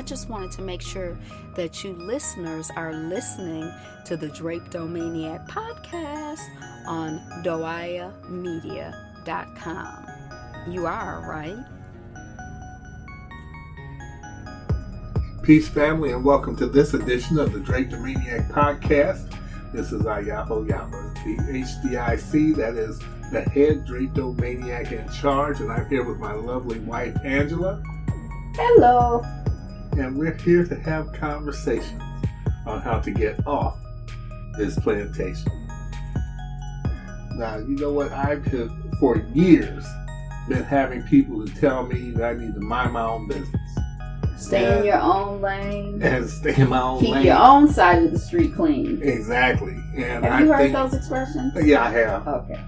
I just wanted to make sure that you listeners are listening to the Drapedomaniac podcast on doayamedia.com. You are, right? Peace, family, and welcome to this edition of the Drapedomaniac podcast. This is Ayapo Yapa, the HDIC, that is the head Drapedomaniac in charge, and I'm here with my lovely wife, Angela. Hello. And we're here to have conversations on how to get off this plantation. Now, you know what? I've for years been having people to tell me that I need to mind my own business. Stay in your own lane. And stay in my own lane. Keep your own side of the street clean. Exactly. And have you heard those expressions? Yeah, I have. Okay.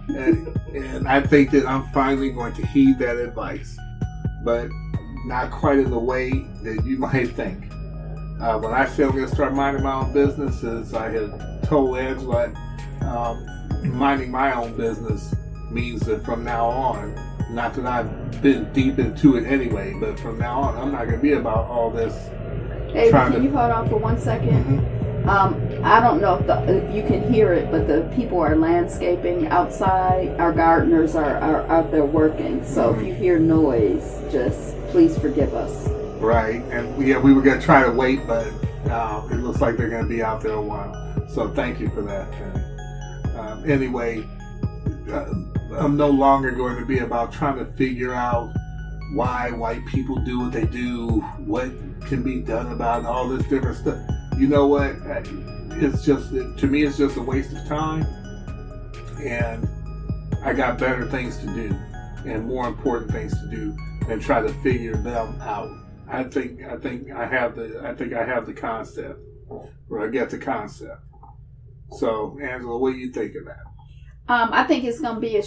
And I think that I'm finally going to heed that advice. But not quite in the way that you might think. When I said I'm going to start minding my own business, as I had told Angela, minding my own business means that from now on, not that I've been deep into it anyway, but from now on, I'm not going to be about all this. Hey, can you hold on for 1 second? Mm-hmm. I don't know if you can hear it, but the people are landscaping outside. Our gardeners are out there working. So if you hear noise, just please forgive us. Right. And we were going to try to wait, but it looks like they're going to be out there a while. So thank you for that. Anyway, I'm no longer going to be about trying to figure out why white people do what they do, what can be done about all this different stuff. You know what? It's just, to me, it's just a waste of time. And I got better things to do and more important things to do than try to figure them out. I think I have the concept, or I get the concept. So, Angela, what do you think of that? I think it's going to be a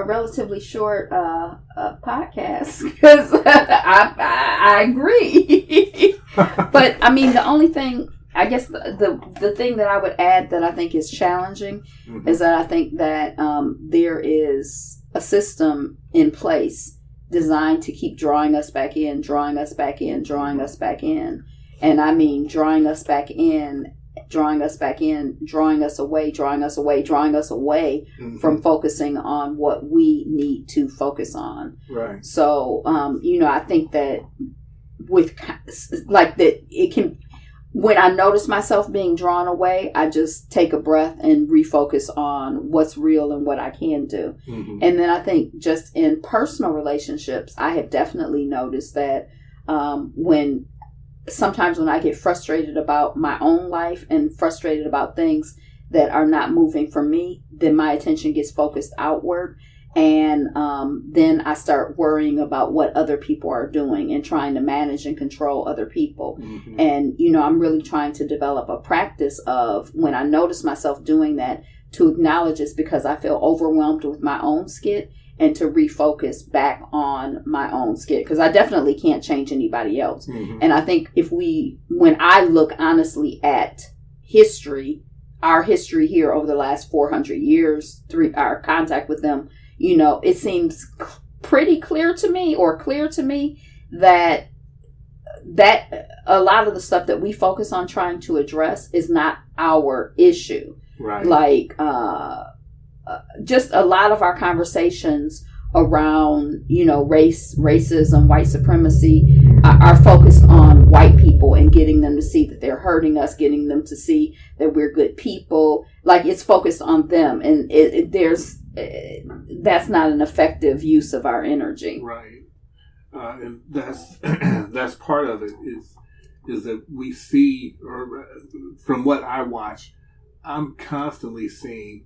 relatively short podcast, because I agree. But I mean, the only thing, I guess the thing that I would add that I think is challenging is that I think that there is a system in place designed to keep drawing us back in, drawing us back in, drawing us back in. And I mean drawing us back in, drawing us back in, drawing us away, drawing us away, drawing us away from focusing on what we need to focus on. Right. So, I think that it can, when I notice myself being drawn away, I just take a breath and refocus on what's real and what I can do. Mm-hmm. And then I think just in personal relationships, I have definitely noticed that sometimes when I get frustrated about my own life and frustrated about things that are not moving for me, then my attention gets focused outward. And then I start worrying about what other people are doing and trying to manage and control other people. Mm-hmm. And, I'm really trying to develop a practice of, when I notice myself doing that, to acknowledge it's because I feel overwhelmed with my own skit, and to refocus back on my own skit, because I definitely can't change anybody else. Mm-hmm. And I think when I look honestly at history, our history here over the last 400 years, through our contact with them, it seems pretty clear to me that a lot of the stuff that we focus on trying to address is not our issue. Right. Like, just a lot of our conversations around, racism, white supremacy, are focused on white people and getting them to see that they're hurting us, getting them to see that we're good people. Like, it's focused on them, and that's not an effective use of our energy. Right. And that's part of it is that we see, or from what I watch, I'm constantly seeing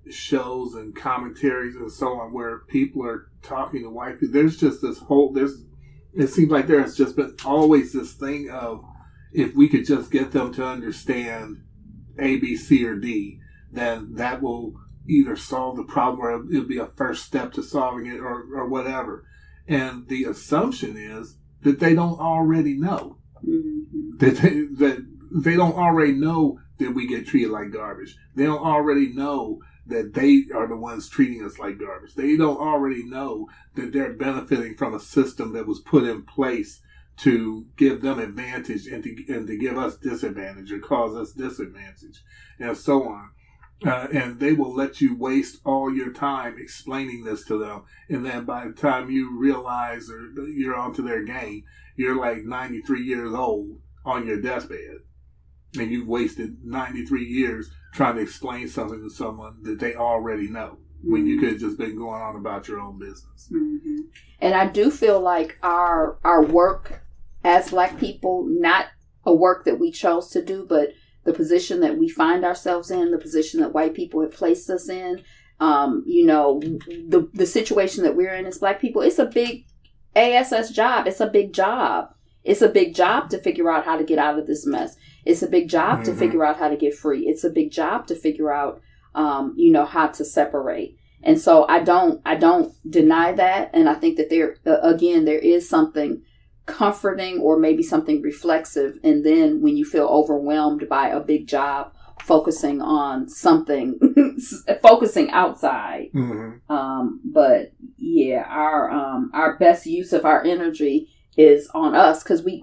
shows and commentaries and so on where people are talking to white people. There's just it seems like there's just been always this thing of, if we could just get them to understand A, B, C, or D, then that will either solve the problem, or it'll be a first step to solving it, or whatever. And the assumption is that they don't already know. Mm-hmm. That they don't already know that we get treated like garbage. They don't already know that they are the ones treating us like garbage. They don't already know that they're benefiting from a system that was put in place to give them advantage and to give us disadvantage or cause us disadvantage and so on. And they will let you waste all your time explaining this to them. And then by the time you realize or you're onto their game, you're like 93 years old on your deathbed. And you've wasted 93 years trying to explain something to someone that they already know, when you could have just been going on about your own business. Mm-hmm. And I do feel like our work as Black people, not a work that we chose to do, but the position that we find ourselves in, the position that white people have placed us in, the situation that we're in as Black people, it's a big ASS job. It's a big job. It's a big job to figure out how to get out of this mess. It's a big job to figure out how to get free. It's a big job to figure out, how to separate. And so I don't deny that. And I think that there is something comforting or maybe something reflexive. And then when you feel overwhelmed by a big job, focusing on something, focusing outside. But yeah, our best use of our energy is on us, because we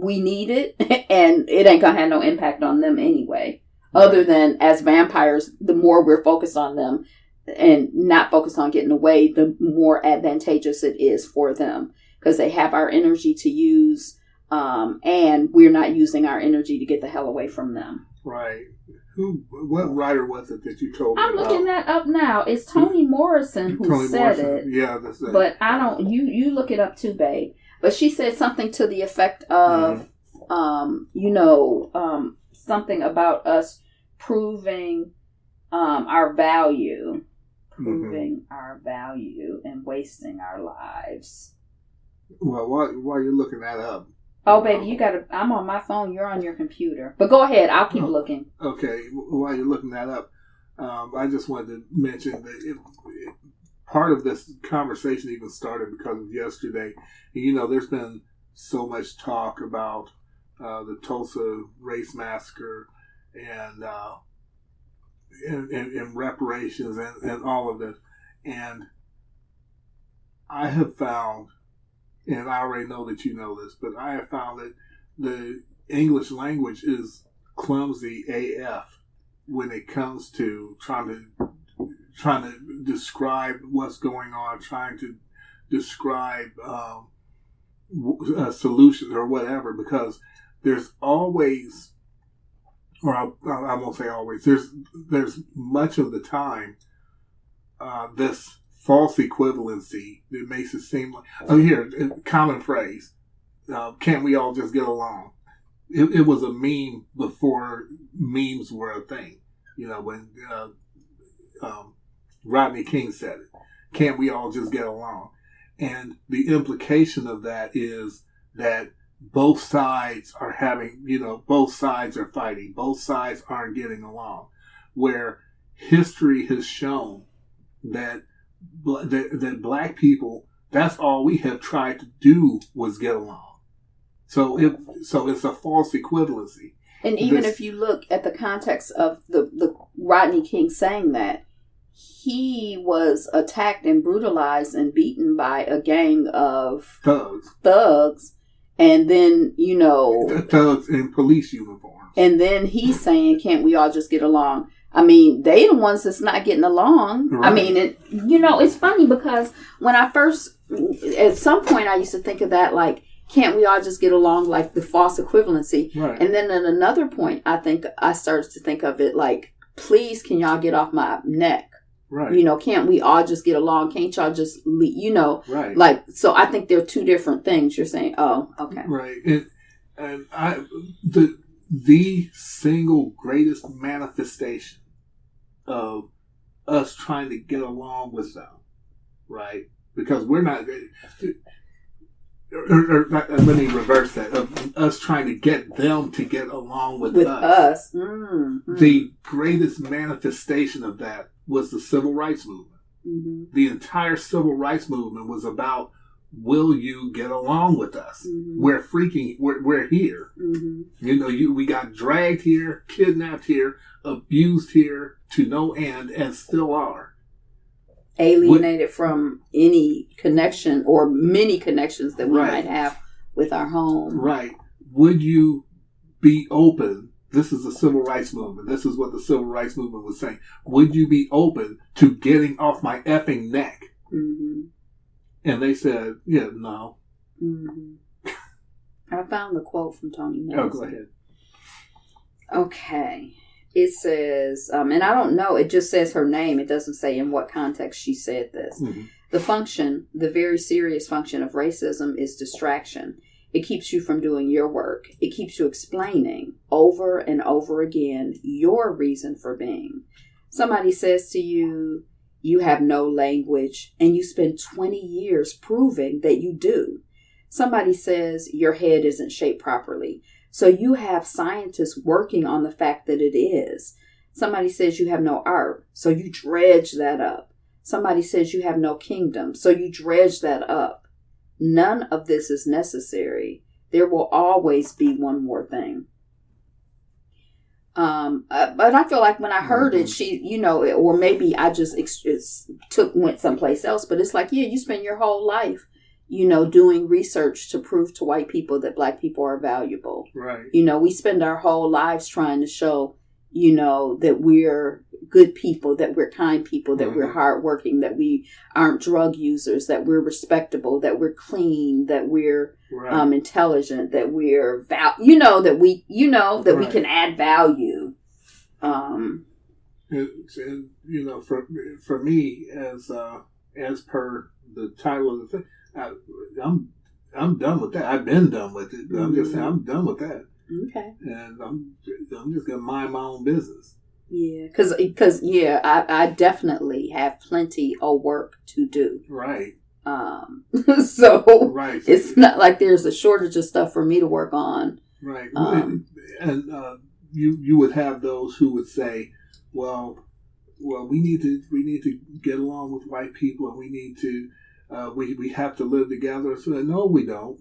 need it, and it ain't gonna have no impact on them anyway. Other than as vampires, the more we're focused on them and not focused on getting away, the more advantageous it is for them, because they have our energy to use, and we're not using our energy to get the hell away from them. Right. What writer was it that you told me I'm about? looking that up now. It's Toni Morrison who said it. Yeah, that's it. But I don't. You look it up too, babe. But she said something to the effect of, something about us proving our value, our value, and wasting our lives. Well, while you're looking that up. Oh, baby, you gotta. I'm on my phone. You're on your computer. But go ahead. I'll keep looking. Okay. While you're looking that up, I just wanted to mention that part of this conversation even started because of yesterday. There's been so much talk about the Tulsa race massacre and reparations and all of this. And I have found, and I already know that you know this, but I have found that the English language is clumsy AF when it comes to trying to describe what's going on, trying to describe solutions or whatever, because there's always, or I won't say always, there's much of the time this false equivalency that makes it seem like, common phrase, can't we all just get along? It was a meme before memes were a thing, when Rodney King said it, can't we all just get along? And the implication of that is that both sides are both sides are fighting, both sides aren't getting along, where history has shown that Black people, that's all we have tried to do was get along. So it's a false equivalency. And even if you look at the context of the Rodney King saying that, he was attacked and brutalized and beaten by a gang of thugs, and then thugs in police uniforms. And then he's saying, "Can't we all just get along?" I mean, they the ones that's not getting along. Right. I mean, it's funny because when I first, at some point, I used to think of that like, can't we all just get along, like the false equivalency? Right. And then at another point, I think I started to think of it like, please, can y'all get off my neck? Right. Can't we all just get along? Can't y'all just leave, Right. Like, so I think they're two different things. You're saying, oh, okay. Right. And the single greatest manifestation of us trying to get along with them, right? Because we're not, let me reverse that, of us trying to get them to get along with us. Mm-hmm. The greatest manifestation of that was the civil rights movement. Mm-hmm. The entire civil rights movement was about, will you get along with us? Mm-hmm. We're here. Mm-hmm. We got dragged here, kidnapped here, abused here to no end, and still are. Alienated from any connection or many connections that we might have with our home. Right. Would you be open? This is the civil rights movement. This is what the civil rights movement was saying. Would you be open to getting off my effing neck? Mm-hmm. And they said, yeah, no. Mm-hmm. I found the quote from Toni Morrison. Oh, go ahead. Okay. It says, and I don't know, it just says her name. It doesn't say in what context she said this. Mm-hmm. The very serious function of racism is distraction. It keeps you from doing your work. It keeps you explaining over and over again your reason for being. Somebody says to you, you have no language, and you spend 20 years proving that you do. Somebody says your head isn't shaped properly. So you have scientists working on the fact that it is. Somebody says you have no art. So you dredge that up. Somebody says you have no kingdom. So you dredge that up. None of this is necessary. There will always be one more thing. But I feel like when I heard it, she, or maybe I just went someplace else. But it's like, yeah, you spend your whole life, doing research to prove to white people that black people are valuable. Right. We spend our whole lives trying to show, that we're good people, that we're kind people, that we're hardworking, that we aren't drug users, that we're respectable, that we're clean, that we're intelligent, that we're that we can add value. And for me, as per the title of the thing, I'm done with that. I've been done with it. But I'm just saying I'm done with that. Okay. And I'm just gonna mind my own business. Yeah, because I definitely have plenty of work to do. Right. So right. It's not like there's a shortage of stuff for me to work on. Right. And you would have those who would say, well, we need to get along with white people, and we need to we have to live together. So no, we don't.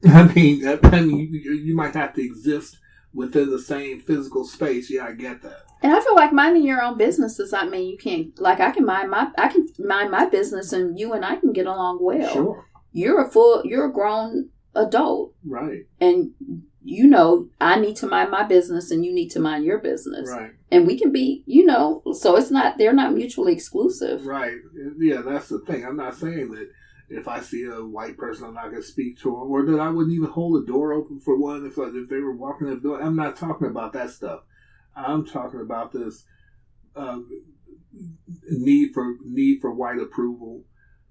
I mean, you might have to exist within the same physical space. Yeah, I get that. And I feel like minding your own business is, you can't, like, I can mind my business, and you and I can get along well. Sure. You're a grown adult. Right. And I need to mind my business, and you need to mind your business. Right. And we can be, so they're not mutually exclusive. Right. Yeah, that's the thing. I'm not saying that if I see a white person, I'm not going to speak to them, or that I wouldn't even hold the door open for one if they were walking in the door. I'm not talking about that stuff. I'm talking about this need for white approval,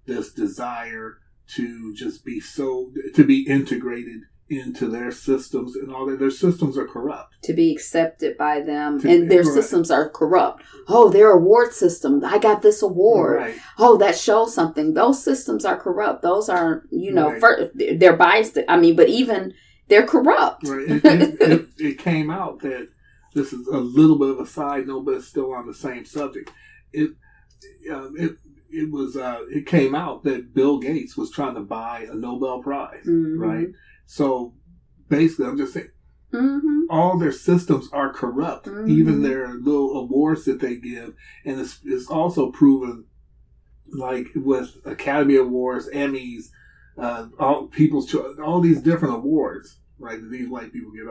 this desire to just to be integrated into their systems, and all that. Their systems are corrupt. To be accepted by them, and their systems are corrupt. Oh, their award system. I got this award. Right. Oh, that shows something. Those systems are corrupt. Those aren't, they're biased. But even they're corrupt. Right. It came out that this is a little bit of a side note, but it's still on the same subject. It came out that Bill Gates was trying to buy a Nobel Prize, right? So basically, I'm just saying, all their systems are corrupt, even their little awards that they give. And it's also proven, like with Academy Awards, Emmys, all these different awards, right, that these white people give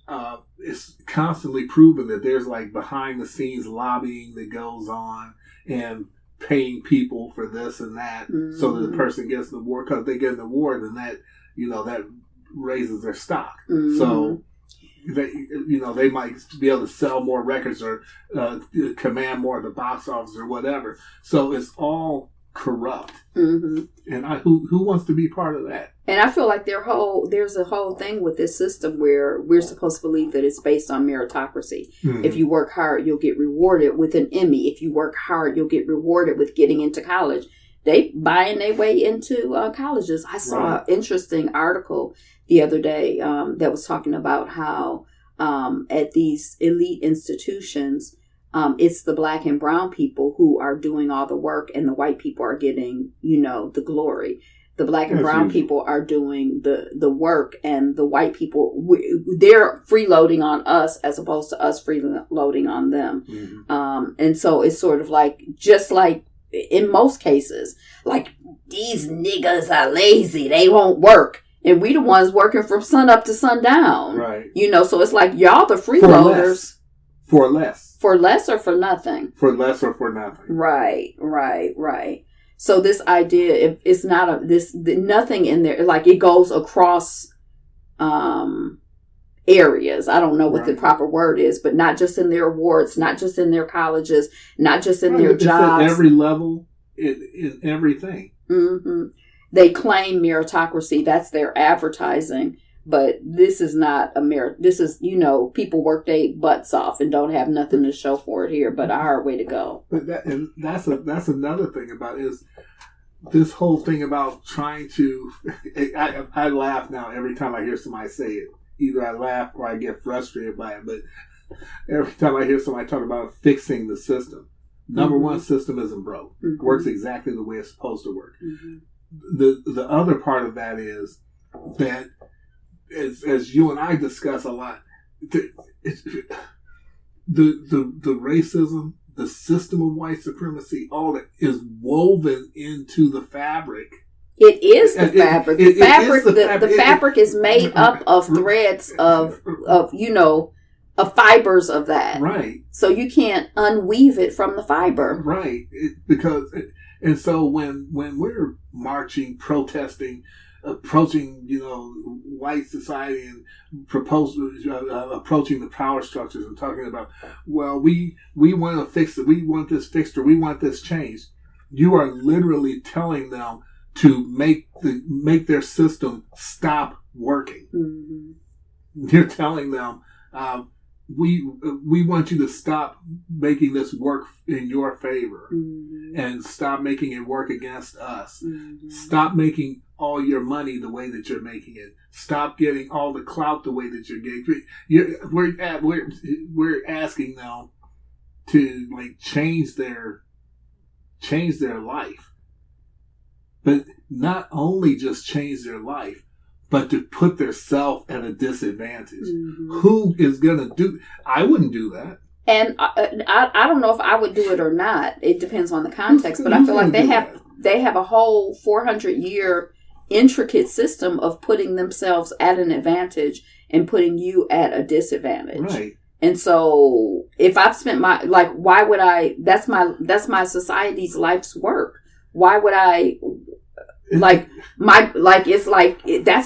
up. It's constantly proven that there's like behind the scenes lobbying that goes on, and paying people for this and that, so that the person gets an award. Because they get an award, and that that raises their stock. So they might be able to sell more records, or command more of the box office, or whatever. So it's all corrupt. And who wants to be part of that? And I feel like there's a whole thing with this system where we're supposed to believe that it's based on meritocracy. If you work hard, you'll get rewarded with an Emmy. If you work hard, you'll get rewarded with getting into college. They buying their way into colleges. I saw an interesting article the other day that was talking about how at these elite institutions, it's the black and brown people who are doing all the work, and the white people are getting, the glory. The black and brown people are doing the work, and the white people, they're freeloading on us as opposed to us freeloading on them. And so it's sort of like, just like in most cases, like, these niggas are lazy, they won't work. And we the ones working from sun up to sundown. Right. You know, so it's like y'all the freeloaders. For less. For less or for nothing. For less or for nothing. Right. So this idea, it's not nothing in there, like it goes across areas. I don't know what the proper word is, but not just in their awards, not just in their colleges, not just in their jobs. At every level, in everything. Mm-hmm. They claim meritocracy. That's their advertising. But this is not a merit. This is, people work their butts off and don't have nothing to show for it here, but a hard way to go. But that's another thing about is this whole thing about trying to. I laugh now every time I hear somebody say it. Either I laugh or I get frustrated by it. But every time I hear somebody talk about fixing the system, number one, system isn't broke. Mm-hmm. Works exactly the way it's supposed to work. Mm-hmm. The other part of that is that. As you and I discuss a lot, the racism, the system of white supremacy, all that is woven into the fabric. It is the fabric. The fabric is made up of threads of fibers of that. Right. So you can't unweave it from the fiber. Right. And so when we're marching, protesting, approaching, white society and approaching the power structures and talking about, well, we want to fix it, we want this fixed, or we want this changed. You are literally telling them to make their system stop working. Mm-hmm. You're telling them, we want you to stop making this work in your favor, mm-hmm. and stop making it work against us. Mm-hmm. Stop making all your money the way that you're making it. Stop getting all the clout the way that you're getting. We're asking them to change their life, but not only just change their life, but to put themselves at a disadvantage. Mm-hmm. Who is going to do? I wouldn't do that. And I don't know if I would do it or not. It depends on the context. But I feel like they have a whole 400-year intricate system of putting themselves at an advantage and putting you at a disadvantage. Right. And so if I've spent why would I? That's my society's life's work. Why would I? That's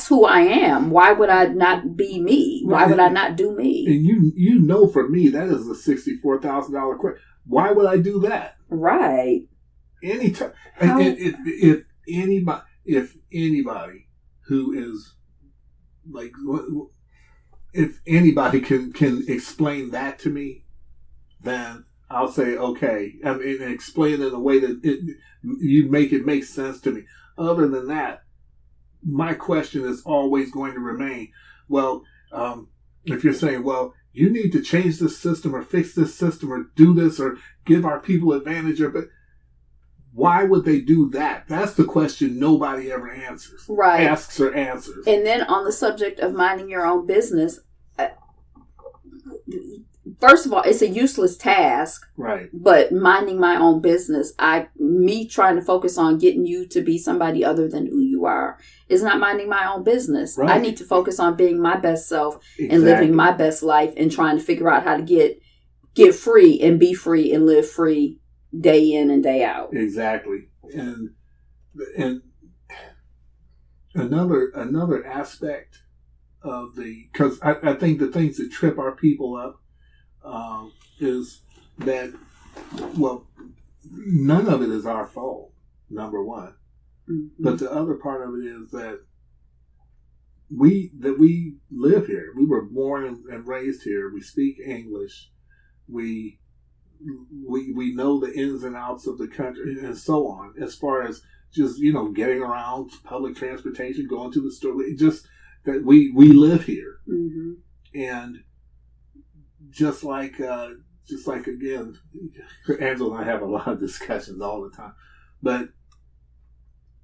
who I am. Why would I not be me? Why would I not do me? And for me, that is a $64,000 question. Why would I do that? Right. Anytime. If anybody who is if anybody can explain that to me, then I'll say okay. And explain it in a way that you make it make sense to me. Other than that, my question is always going to remain, well, if you're saying, well, you need to change this system or fix this system or do this or give our people advantage, but why would they do that? That's the question nobody ever answers. Right. Asks or answers. And then on the subject of minding your own business, first of all, it's a useless task. Right. But minding my own business, me trying to focus on getting you to be somebody other than who you are is not minding my own business. Right. I need to focus on being my best self and living my best life and trying to figure out how to get free and be free and live free day in and day out. Exactly. And another aspect of because I think the things that trip our people up is that, well, none of it is our fault, number one. Mm-hmm. But the other part of it is that we live here. We were born and raised here. We speak English. We know the ins and outs of the country and so on, as far as just, getting around, public transportation, going to the store, just that we live here. Mm-hmm. And just like again, Angela and I have a lot of discussions all the time. But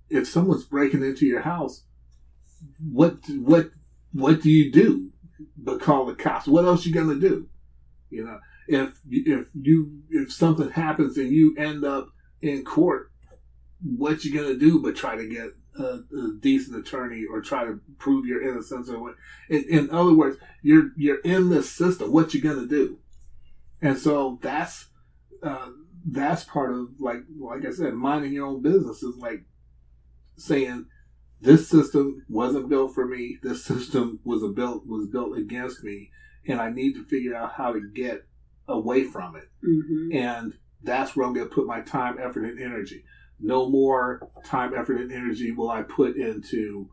if someone's breaking into your house, what do you do but call the cops? What else you gonna do? If something happens and you end up in court, what you gonna do but try to get a decent attorney or try to prove your innocence or what. In other words, you're in this system. What you gonna do? And so that's part of like I said, minding your own business is like saying this system wasn't built for me. This system was built against me, and I need to figure out how to get away from it. Mm-hmm. And that's where I'm going to put my time, effort, and energy. No more time, effort, and energy will I put into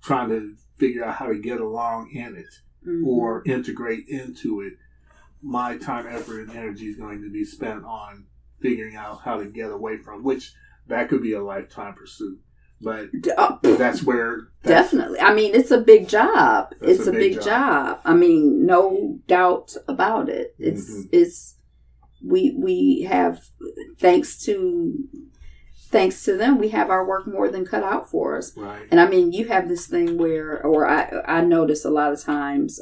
trying to figure out how to get along in it or integrate into it. My time, effort, and energy is going to be spent on figuring out how to get away from, which that could be a lifetime pursuit. But that's where... Definitely. I mean, it's a big job. It's a big job. I mean, no doubt about it. It's we have, thanks to them, we have our work more than cut out for us. Right. And I mean, you have this thing where, or I notice a lot of times,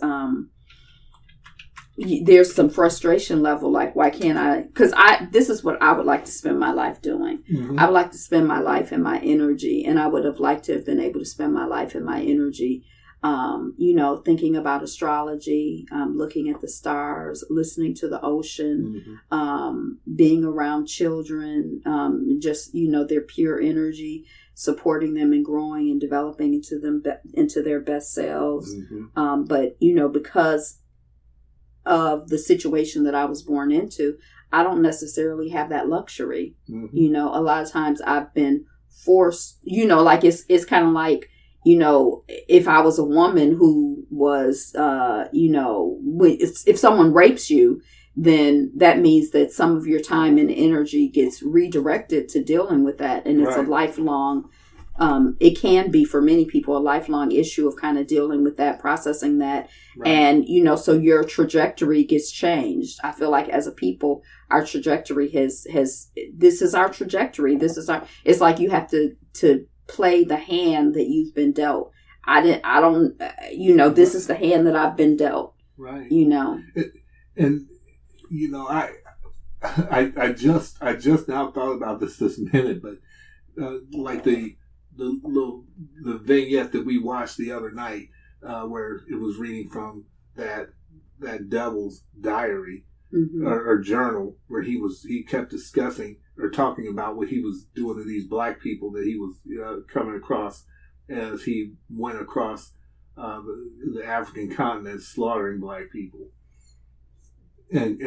there's some frustration level, like, why can't I? Because this is what I would like to spend my life doing. Mm-hmm. I would like to spend my life and my energy, and I would have liked to have been able to spend my life and my energy, thinking about astrology, looking at the stars, listening to the ocean, being around children, just, their pure energy, supporting them and growing and developing into their best selves. Mm-hmm. But, because of the situation that I was born into, I don't necessarily have that luxury. Mm-hmm. A lot of times I've been forced, like it's kind of like, if I was a woman who was, if someone rapes you, then that means that some of your time and energy gets redirected to dealing with that. And it's a lifelong, it can be for many people a lifelong issue of kind of dealing with that, processing that. Right. And, so your trajectory gets changed. I feel like as a people, our trajectory this is our trajectory. It's like you have to play the hand that you've been dealt. This is the hand that I've been dealt. Right. I just now thought about this minute, but like the vignette that we watched the other night, where it was reading from that devil's diary or journal, where he kept discussing or talking about what he was doing to these black people that he was coming across as he went across the African continent, slaughtering black people, and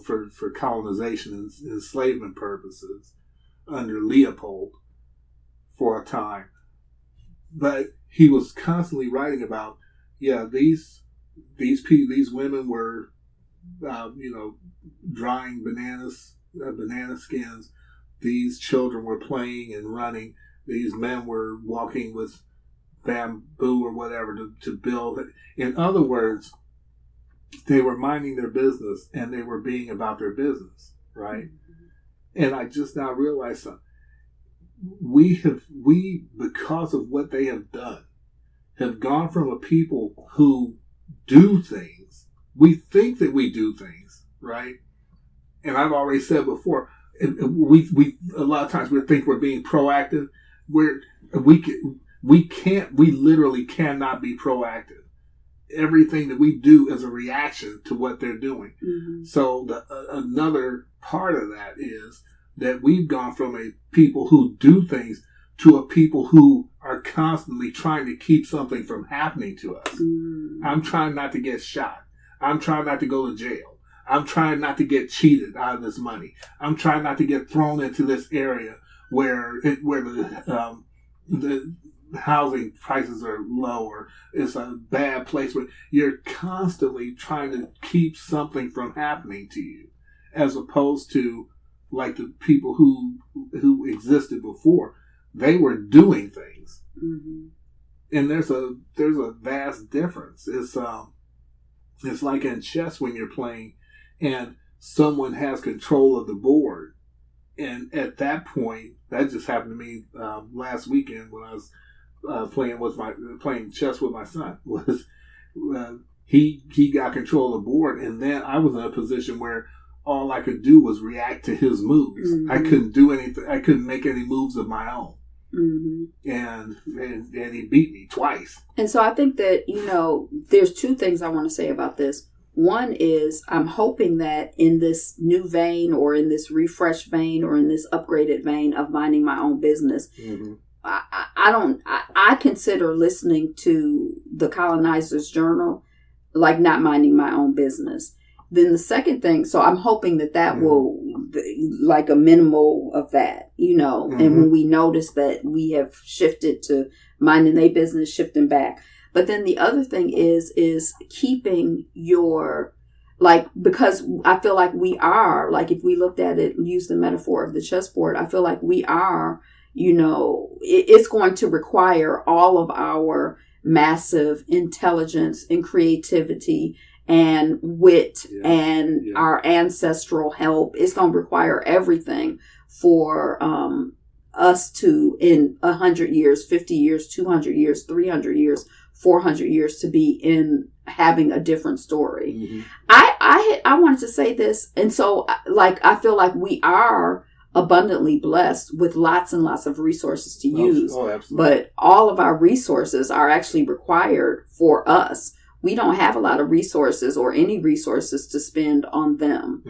for colonization and enslavement purposes under Leopold for a time. But he was constantly writing about, these women were drying banana skins. These children were playing and running. These men were walking with bamboo or whatever to build. In other words, they were minding their business and they were being about their business, right? And I just now realized something. We, because of what they have done, have gone from a people who do things. We think that we do things, right? And I've already said before, we a lot of times we think we're being proactive. We literally cannot be proactive. Everything that we do is a reaction to what they're doing. Mm-hmm. So another part of that is that we've gone from a people who do things to a people who are constantly trying to keep something from happening to us. Mm-hmm. I'm trying not to get shot. I'm trying not to go to jail. I'm trying not to get cheated out of this money. I'm trying not to get thrown into this area where the housing prices are low, or it's a bad place where you're constantly trying to keep something from happening to you, as opposed to like the people who existed before. They were doing things. Mm-hmm. And there's a vast difference. It's like in chess when you're playing and someone has control of the board. And at that point, that just happened to me last weekend when I was playing chess with my son. Was he got control of the board, and then I was in a position where all I could do was react to his moves. Mm-hmm. I couldn't do anything. I couldn't make any moves of my own. and he beat me twice. And so I think that, there's two things I want to say about this. One is I'm hoping that in this new vein or in this refreshed vein or in this upgraded vein of minding my own business, I consider listening to the colonizer's journal like not minding my own business. Then the second thing, so I'm hoping that will, like a minimal of that, and when we notice that we have shifted to minding their business, shifting back. But then the other thing is keeping your, because I feel like we are, if we looked at it, use the metaphor of the chessboard, I feel like we are, it's going to require all of our massive intelligence and creativity and wit and our ancestral help. It's going to require everything for us to, in 100 years, 50 years, 200 years, 300 years, 400 years, to be in having a different story. I wanted to say this. And so, I feel like we are abundantly blessed with lots and lots of resources to use. Oh, absolutely. But all of our resources are actually required for us. We don't have a lot of resources or any resources to spend on them.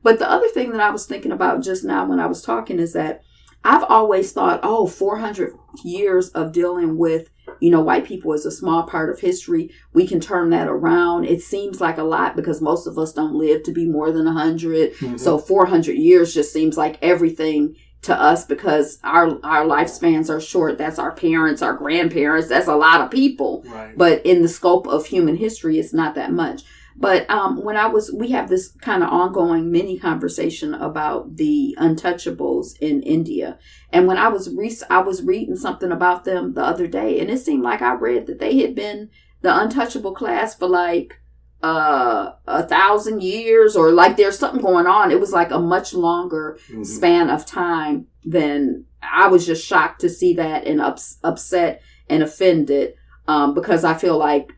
But the other thing that I was thinking about just now when I was talking is that I've always thought, 400 years of dealing with, white people is a small part of history. We can turn that around. It seems like a lot because most of us don't live to be more than 100. So 400 years just seems like everything to us because our lifespans are short. That's our parents, our grandparents. That's a lot of people. Right. But in the scope of human history, it's not that much. But we have this kind of ongoing mini conversation about the untouchables in India. And when I was reading something about them the other day, and it seemed like I read that they had been the untouchable class for 1,000 years, or there's something going on. It was a much longer span of time than I was. Just shocked to see that and upset and offended because I feel like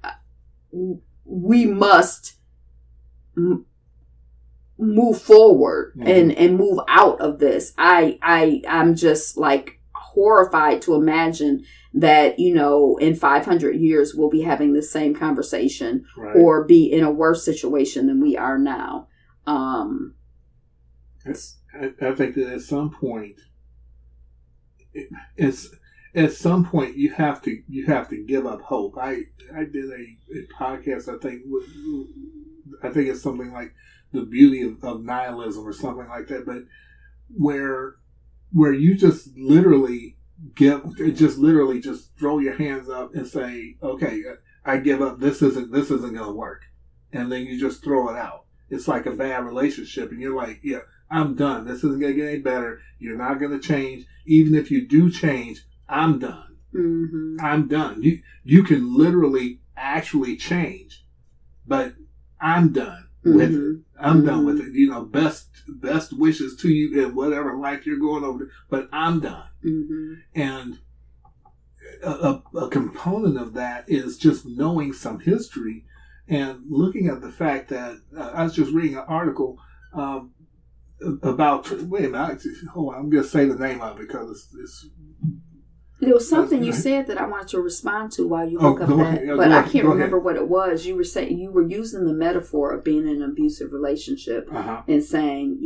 we must move forward and move out of this. I'm just horrified to imagine that, in 500 years we'll be having the same conversation or be in a worse situation than we are now. I think that at some point, you have to give up hope. I did a podcast. I think it's something like The Beauty of Nihilism or something like that. But where you just literally just throw your hands up and say, okay, I give up. This isn't going to work. And then you just throw it out. It's like a bad relationship. And you're like, yeah, I'm done. This isn't going to get any better. You're not going to change. Even if you do change, I'm done. I'm done. You can literally actually change, but I'm done with it. I'm done with it. Best wishes to you in whatever life you're going over, but I'm done. And a component of that is just knowing some history and looking at the fact that I was just reading an article about. Wait a minute, hold on, I'm going to say the name of it because it's. There was something you said that I wanted to respond to while you look up that, but I can't remember what it was. You were saying you were using the metaphor of being in an abusive relationship and saying,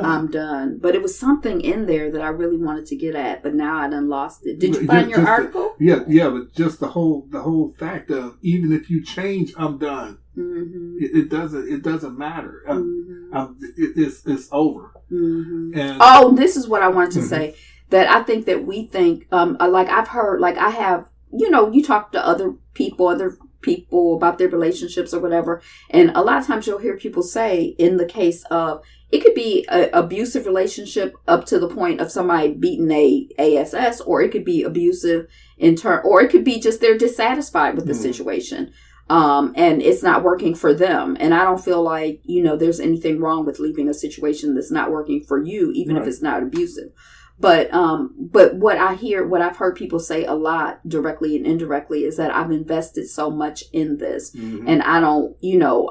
I'm done. But it was something in there that I really wanted to get at, but now I done lost it. Did you find your article? Yeah, but just the whole fact of even if you change, I'm done. It doesn't matter. It's over. And this is what I wanted to say. That I think that we think, I've heard, I have, you talk to other people about their relationships or whatever. And a lot of times you'll hear people say in the case of, it could be an abusive relationship up to the point of somebody beating a ASS, or it could be abusive in turn, or it could be just they're dissatisfied with the situation. And it's not working for them. And I don't feel like, there's anything wrong with leaving a situation that's not working for you, even if it's not abusive. But what I've heard people say a lot, directly and indirectly, is that I've invested so much in this, and I don't,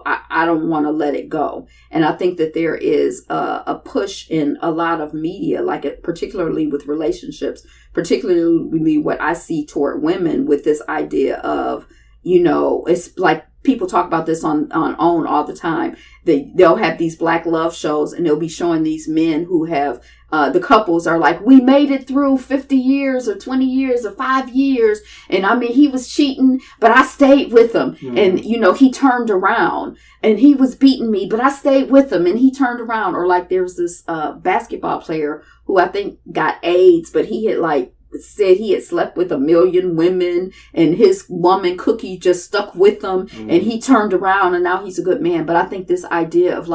I don't want to let it go. And I think that there is a push in a lot of media, like particularly with relationships, particularly what I see toward women, with this idea of, it's like people talk about this on OWN all the time. They'll have these black love shows, and they'll be showing these men who have, the couples are like, we made it through 50 years or 20 years or 5 years. And I mean, he was cheating, but I stayed with him. And, he turned around, and he was beating me, but I stayed with him, and he turned around. Or like there's this basketball player who I think got AIDS, but he had said he had slept with 1 million women, and his woman Cookie just stuck with him, and he turned around, and now he's a good man. But I think this idea of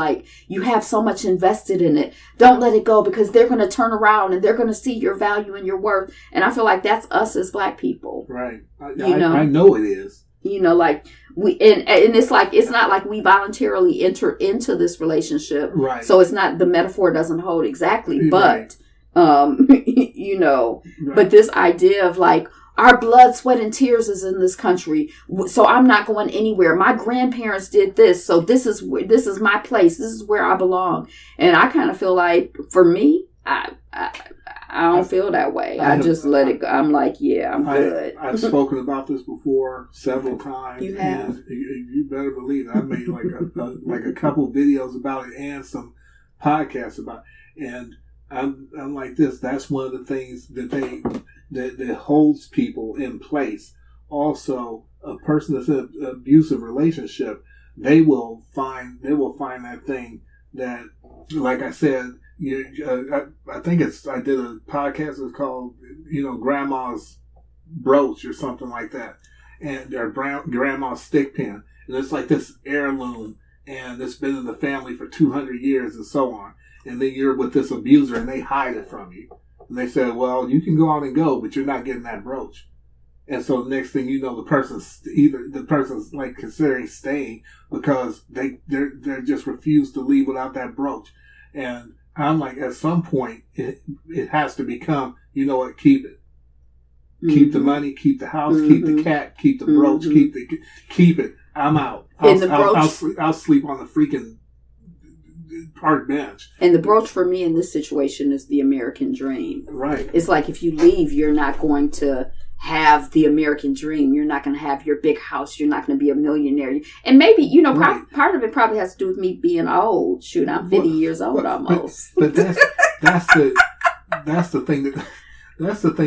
you have so much invested in it, don't let it go, because they're going to turn around and they're going to see your value and your worth. And I feel like that's us as black people. Right. I know it is. We, and it's it's not like we voluntarily enter into this relationship. Right. So it's not, the metaphor doesn't hold exactly, but right. But this idea of our blood, sweat, and tears is in this country, so I'm not going anywhere. My grandparents did this, so this is my place. This is where I belong. And I kind of feel like, for me, I don't feel that way. I just let it go. I'm like, yeah, I'm good. I've spoken about this before several times. You have? And you better believe it. I made like a couple videos about it and some podcasts about it. And I'm like this. That's one of the things that holds people in place. Also, a person that's in an abusive relationship, they will find that thing that, like I said, I think I did a podcast. It's called, Grandma's brooch or something like that, and or Grandma's stick pin, and it's like this heirloom, and it's been in the family for 200 years and so on. And then you're with this abuser, and they hide it from you. And they say, well, you can go on and go, but you're not getting that brooch. And so the next thing you know, the person's considering staying because they're just refused to leave without that brooch. And I'm like, at some point, it has to become, you know what, keep it. Keep the money, keep the house, keep the cat, keep the brooch, keep it. I'm out. I'll sleep on the freaking park bench. And the brooch for me in this situation is the American dream. Right. It's like, if you leave, you're not going to have the American dream. You're not going to have your big house. You're not going to be a millionaire. And maybe, right. part of it probably has to do with me being old. Shoot, I'm 50 years old almost. But that's the thing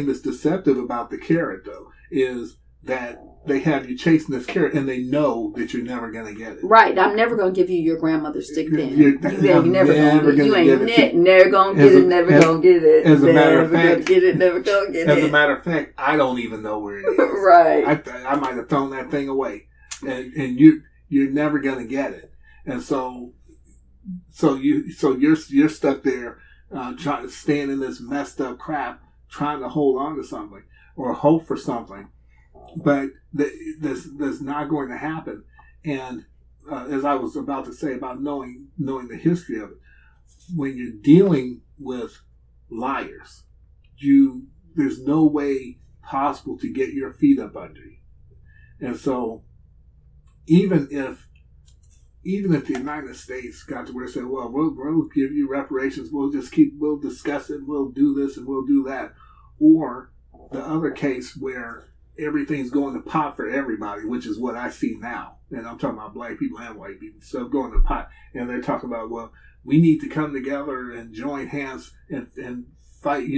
that's deceptive about the carrot, though, is that they have you chasing this carrot, and they know that you're never going to get it. Right. I'm never going to give you your grandmother's stick pin. You ain't never going to get it. Never going to get it. Never going to get it. As a matter of fact, never going to get it. As a matter of fact, I don't even know where it is. Right. I might have thrown that thing away, and you're never going to get it. And so you're stuck there, trying to stand in this messed up crap, trying to hold on to something or hope for something. But that's not going to happen. And as I was about to say about knowing the history of it, when you're dealing with liars, there's no way possible to get your feet up under you. And so even if the United States got to where it said, well, we'll give you reparations, we'll discuss it, we'll do this and we'll do that, or the other case where everything's going to pot for everybody, which is what I see now. And I'm talking about black people and white people. So going to pot. And they're talking about, well, we need to come together and join hands and fight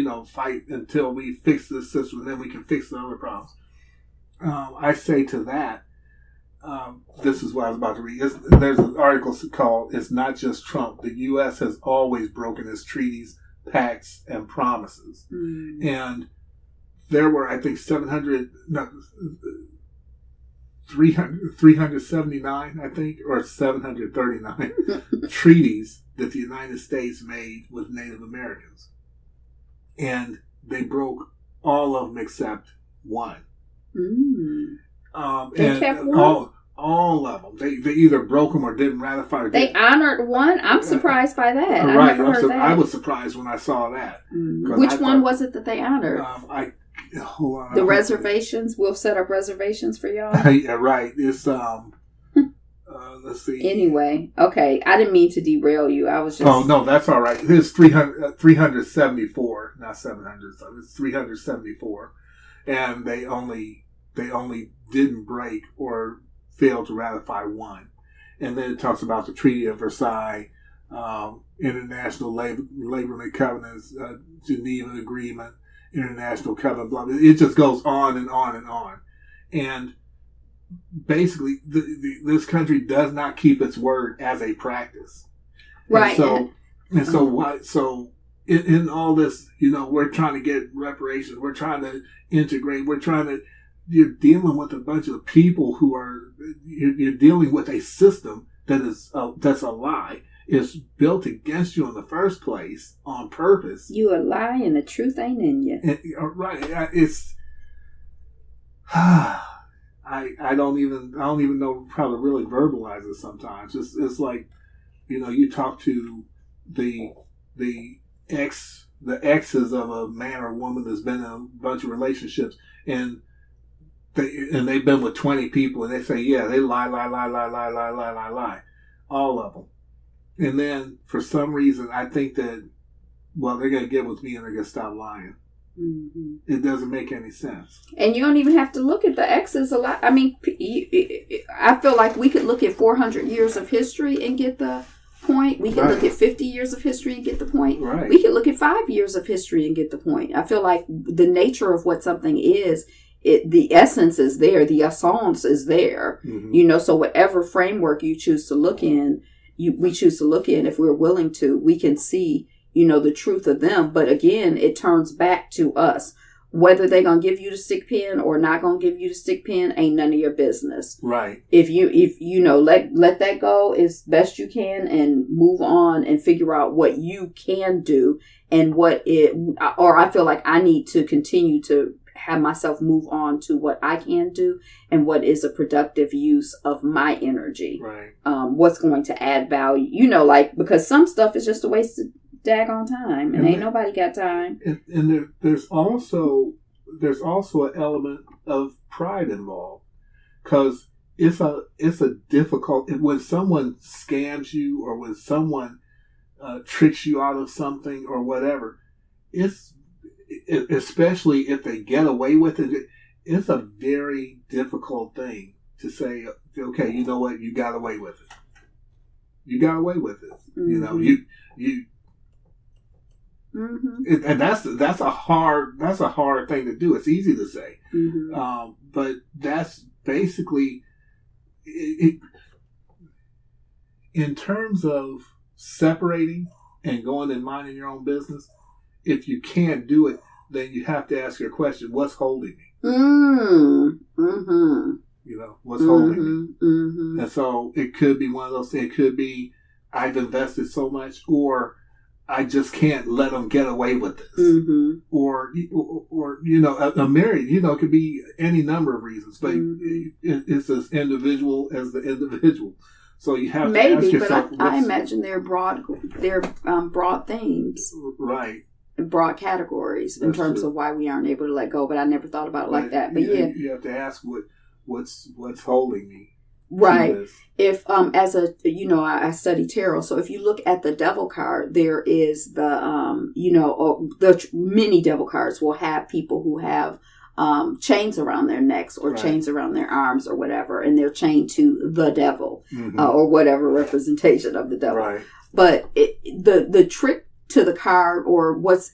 until we fix this system, and then we can fix the other problems. I say to that, this is what I was about to read. There's an article called, "It's Not Just Trump. The U.S. has always broken its treaties, pacts, and promises." And there were, I think, 379, I think, or 739 treaties that the United States made with Native Americans. And they broke all of them except one. They kept one? All of them. They either broke them or didn't ratify. Or they honored one. I'm surprised by that. Right. I never heard that. I was surprised when I saw that. Which one was it that they honored? Hold on. The reservations. We'll set up reservations for y'all. Yeah, right. It's let's see. Anyway, okay. I didn't mean to derail you. I was just. Oh no, that's all right. It's 374, not 700. So it's 374, and they only didn't break or failed to ratify one. And then it talks about the Treaty of Versailles, International Labor Covenants, Geneva Agreement, International Covenant, blah, blah. It just goes on and on and on. And basically, this country does not keep its word as a practice. Right. So in all this, we're trying to get reparations. We're trying to integrate. You're dealing with a bunch of people who you're dealing with a system that's a lie. It's built against you in the first place on purpose. You a lie and the truth ain't in you. Right. It's, I don't even know how to really verbalize it sometimes. It's like, you talk to the exes of a man or woman that's been in a bunch of relationships, and they've been with 20 people, and they say, yeah, they lie, all of them. And then for some reason, I think that, they're going to get with me and they're going to stop lying. Mm-hmm. It doesn't make any sense. And you don't even have to look at the exes a lot. I mean, I feel like we could look at 400 years of history and get the point. We could look at 50 years of history and get the point. Right. We could look at 5 years of history and get the point. I feel like the nature of what something is, the essence is there. The essence is there. Mm-hmm. So whatever framework you choose to look in, we choose to look in, if we're willing to, we can see, the truth of them. But again, it turns back to us. Whether they're going to give you the stick pin or not going to give you the stick pin ain't none of your business. Right. If let that go as best you can and move on and figure out what you can do and I feel like I need to continue to have myself move on to what I can do and what is a productive use of my energy. Right. What's going to add value, because some stuff is just a waste of daggone time and ain't nobody got time. And there's also an element of pride involved, because it's a difficult, when someone scams you or when someone tricks you out of something or whatever, especially if they get away with it, it's a very difficult thing to say, okay, you know what, you got away with it. You got away with it. Mm-hmm. You mm-hmm. And that's a hard thing to do. It's easy to say. Mm-hmm. But that's basically it, in terms of separating and going and minding your own business. If you can't do it, then you have to ask your question, what's holding me? Mm-hmm. What's holding me? Mm-hmm. And so it could be one of those things. It could be, I've invested so much, or I just can't let them get away with this. Mm-hmm. Or a married, it could be any number of reasons, but it's as individual as the individual. So you have to ask yourself. But I imagine they're broad themes. Right. Broad categories in terms of why we aren't able to let go, but I never thought about it like that. But you have to ask what's holding me. Right. If as I study tarot, so if you look at the devil card, there is the many devil cards will have people who have chains around their necks or chains around their arms or whatever, and they're chained to the devil, mm-hmm. Or whatever representation of the devil. Right. But the trick to the card, or what's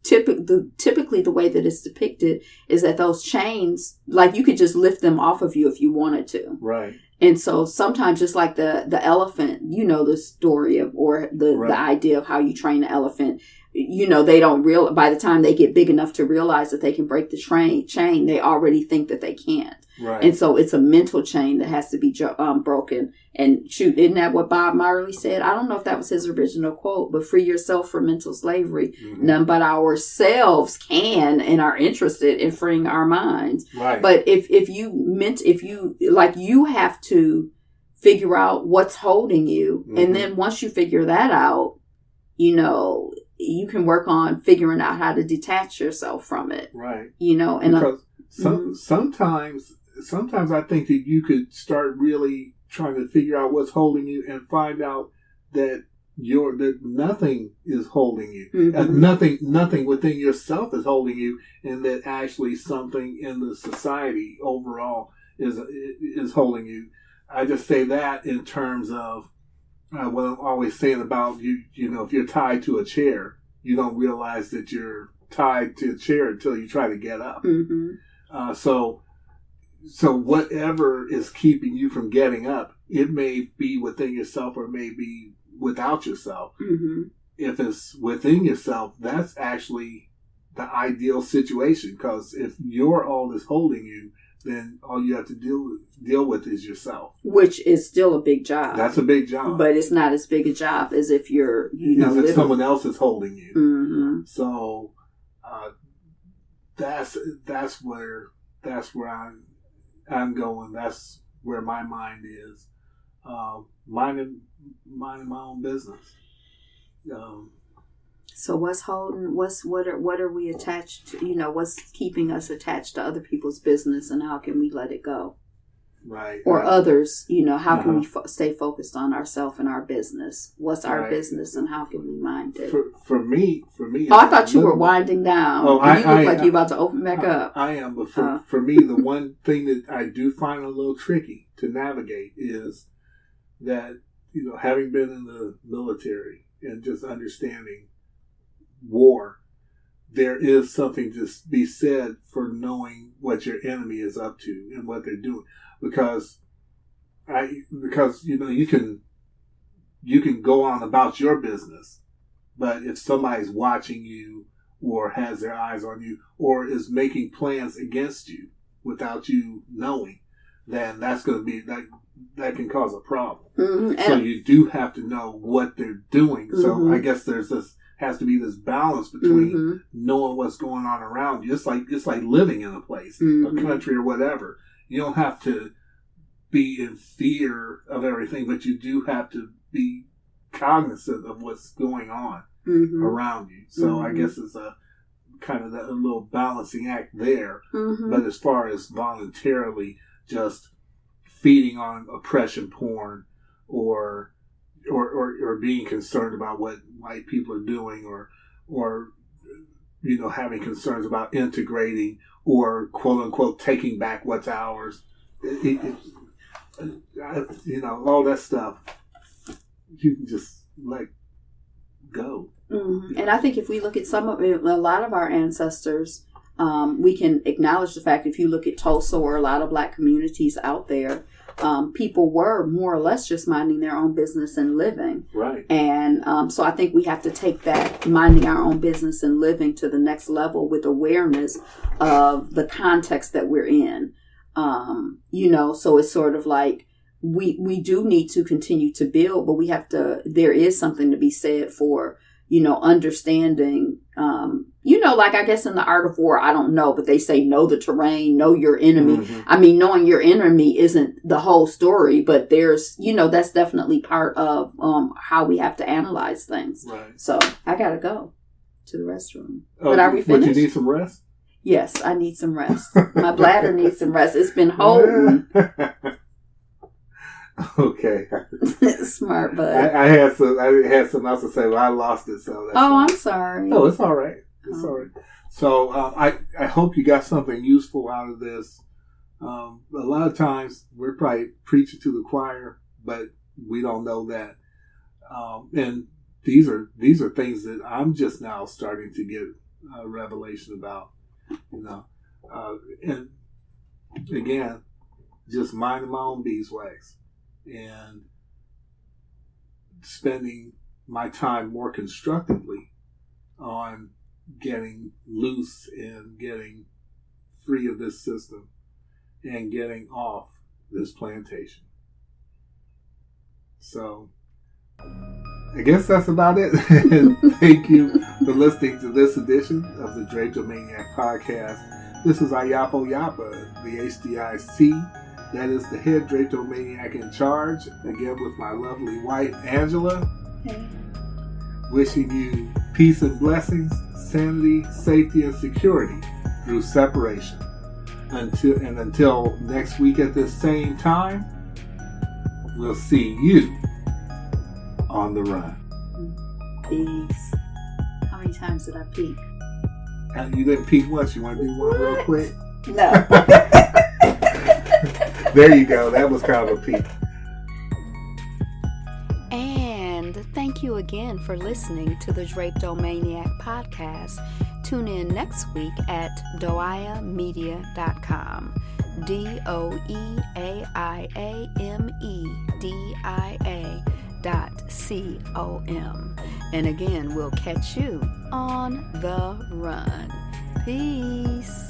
typically the way that it's depicted, is that those chains, like, you could just lift them off of you if you wanted to. Right. And so sometimes, just like the elephant, the story of, or the idea of how you train an elephant, they don't by the time they get big enough to realize that they can break the chain, they already think that they can't. Right. And so it's a mental chain that has to be broken. And shoot, isn't that what Bob Marley said? I don't know if that was his original quote, but free yourself from mental slavery. Mm-hmm. None but ourselves can and are interested in freeing our minds. Right. But if you have to figure out what's holding you. Mm-hmm. And then once you figure that out, you can work on figuring out how to detach yourself from it. Right. And because sometimes I think that you could start really trying to figure out what's holding you and find out that that nothing is holding you. Mm-hmm. Nothing within yourself is holding you, and that actually something in the society overall is holding you. I just say that in terms of what I'm always saying about you. If you're tied to a chair, you don't realize that you're tied to a chair until you try to get up. Mm-hmm. So whatever is keeping you from getting up, it may be within yourself or it may be without yourself. Mm-hmm. If it's within yourself, that's actually the ideal situation, because if you're all that's holding you, then all you have to deal with is yourself. Which is still a big job. That's a big job. But it's not as big a job as if you're, as if someone else is holding you. Mm-hmm. So that's where I'm going. That's where my mind is. Minding my own business. So what's holding? What are we attached to? What's keeping us attached to other people's business, and how can we let it go? Right. Or others, how can we stay focused on ourselves and our business? What's our business, and how can we mind it? For me. Oh, I thought you were winding down. Oh, you look like you're about to open back up. I am, but for me, the one thing that I do find a little tricky to navigate is that having been in the military and just understanding war, there is something to be said for knowing what your enemy is up to and what they're doing, because you can go on about your business, but if somebody's watching you or has their eyes on you or is making plans against you without you knowing, then that's going to be that can cause a problem. Mm-hmm. So you do have to know what they're doing. Mm-hmm. So I guess has to be this balance between mm-hmm. knowing what's going on around you. It's like living in a place, mm-hmm. a country or whatever. You don't have to be in fear of everything, but you do have to be cognizant of what's going on mm-hmm. around you. So mm-hmm. I guess it's a kind of a little balancing act there. Mm-hmm. But as far as voluntarily just feeding on oppression porn or being concerned about what white people are doing or having concerns about integrating or quote unquote taking back what's ours, all that stuff you can just let go. Mm-hmm. And I think if we look at a lot of our ancestors, we can acknowledge the fact, if you look at Tulsa or a lot of Black communities out there, people were more or less just minding their own business and living. Right. And so I think we have to take that minding our own business and living to the next level with awareness of the context that we're in. So it's sort of like we do need to continue to build, but there is something to be said for, understanding, like I guess in the art of war, I don't know, but they say know the terrain, know your enemy. Mm-hmm. I mean, knowing your enemy isn't the whole story, but there's, that's definitely part of how we have to analyze things. Right. So I got to go to the restroom. But are we finished? But you need some rest? Yes, I need some rest. My bladder needs some rest. It's been holding. Okay. Smart bud. I had something else to say, but I lost it. So that's I'm sorry. Oh, it's all right. It's all right. So I hope you got something useful out of this. A lot of times we're probably preaching to the choir, but we don't know that. And these are things that I'm just now starting to get a revelation about. And again, just minding my own beeswax and spending my time more constructively on getting loose and getting free of this system and getting off this plantation. So I guess that's about it. Thank you for listening to this edition of the Drapetomaniac Podcast. This is Ayapo Yapa, the HDIC. That is the head Drapetomaniac in charge. Again, with my lovely wife, Angela. Hey. Wishing you peace and blessings, sanity, safety, and security through separation. Until next week at this same time, we'll see you on the run. Peace. How many times did I peek? And you didn't peek once. You want to do one real quick? No. There you go. That was kind of a peek. And thank you again for listening to the Drapetomaniac Podcast. Tune in next week at doiamedia.com. DOIAMEDIA.com. And again, we'll catch you on the run. Peace.